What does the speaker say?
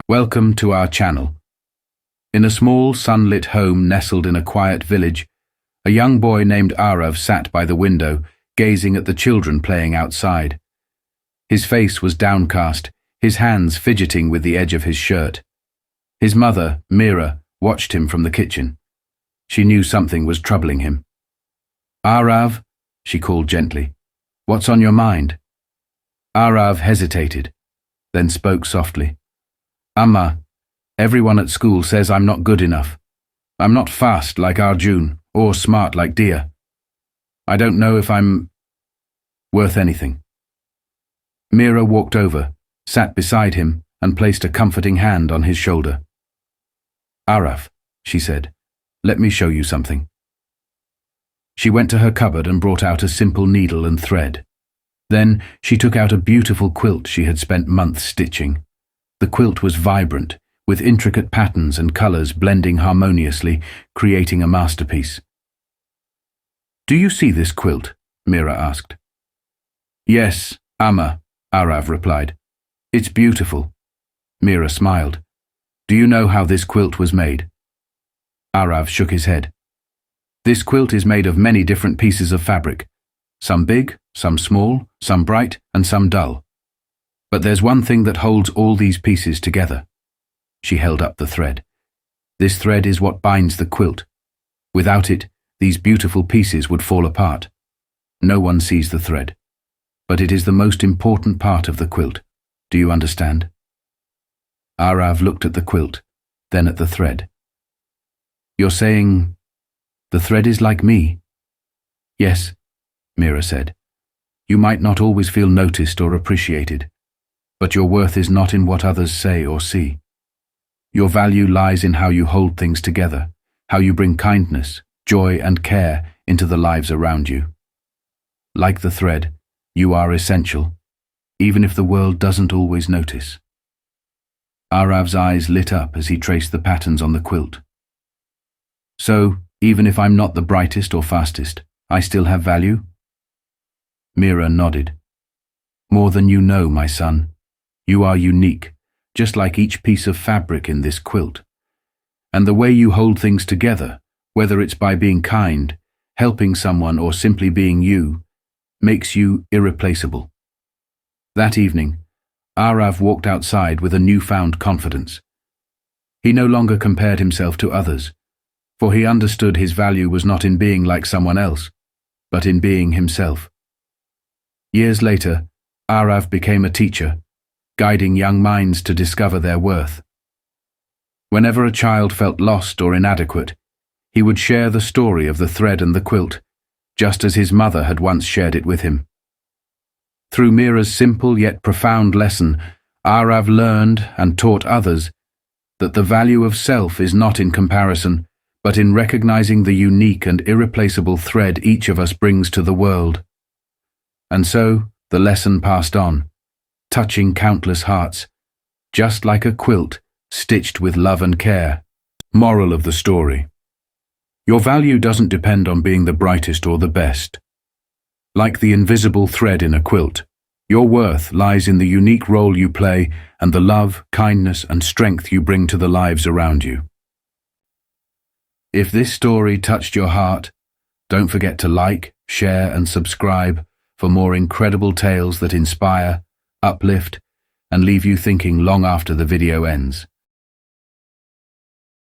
Welcome to our channel. In a small, sunlit home nestled in a quiet village, a young boy named Arav sat by the window, gazing at the children playing outside. His face was downcast, his hands fidgeting with the edge of his shirt. His mother, Mira, watched him from the kitchen. She knew something was troubling him. "Arav," she called gently, "what's on your mind?" Arav hesitated, then spoke softly. "Amma, everyone at school says I'm not good enough. I'm not fast like Arjun, or smart like Dia. I don't know if I'm worth anything." Mira walked over, sat beside him, and placed a comforting hand on his shoulder. "Arav," she said, "let me show you something." She went to her cupboard and brought out a simple needle and thread. Then she took out a beautiful quilt she had spent months stitching. The quilt was vibrant, with intricate patterns and colors blending harmoniously, creating a masterpiece. "Do you see this quilt?" Mira asked. "Yes, Amma," Arav replied. "It's beautiful." Mira smiled. "Do you know how this quilt was made?" Arav shook his head. "This quilt is made of many different pieces of fabric, some big, some small, some bright, and some dull. But there's one thing that holds all these pieces together." She held up the thread. "This thread is what binds the quilt. Without it, these beautiful pieces would fall apart. No one sees the thread, but it is the most important part of the quilt. Do you understand?" Arav looked at the quilt, then at the thread. "You're saying the thread is like me?" "Yes," Mira said. "You might not always feel noticed or appreciated, but your worth is not in what others say or see. Your value lies in how you hold things together, how you bring kindness, joy, and care into the lives around you. Like the thread, you are essential, even if the world doesn't always notice." Arav's eyes lit up as he traced the patterns on the quilt. "So, even if I'm not the brightest or fastest, I still have value?" Mira nodded. "More than you know, my son. You are unique, just like each piece of fabric in this quilt. And the way you hold things together, whether it's by being kind, helping someone, or simply being you, makes you irreplaceable." That evening, Arav walked outside with a newfound confidence. He no longer compared himself to others, for he understood his value was not in being like someone else, but in being himself. Years later, Arav became a teacher, guiding young minds to discover their worth. Whenever a child felt lost or inadequate, he would share the story of the thread and the quilt, just as his mother had once shared it with him. Through Mira's simple yet profound lesson, Arav learned and taught others that the value of self is not in comparison, but in recognizing the unique and irreplaceable thread each of us brings to the world. And so, the lesson passed on, touching countless hearts, just like a quilt stitched with love and care. Moral of the story: your value doesn't depend on being the brightest or the best. Like the invisible thread in a quilt, your worth lies in the unique role you play and the love, kindness, and strength you bring to the lives around you. If this story touched your heart, don't forget to like, share, and subscribe for more incredible tales that inspire, uplift, and leave you thinking long after the video ends.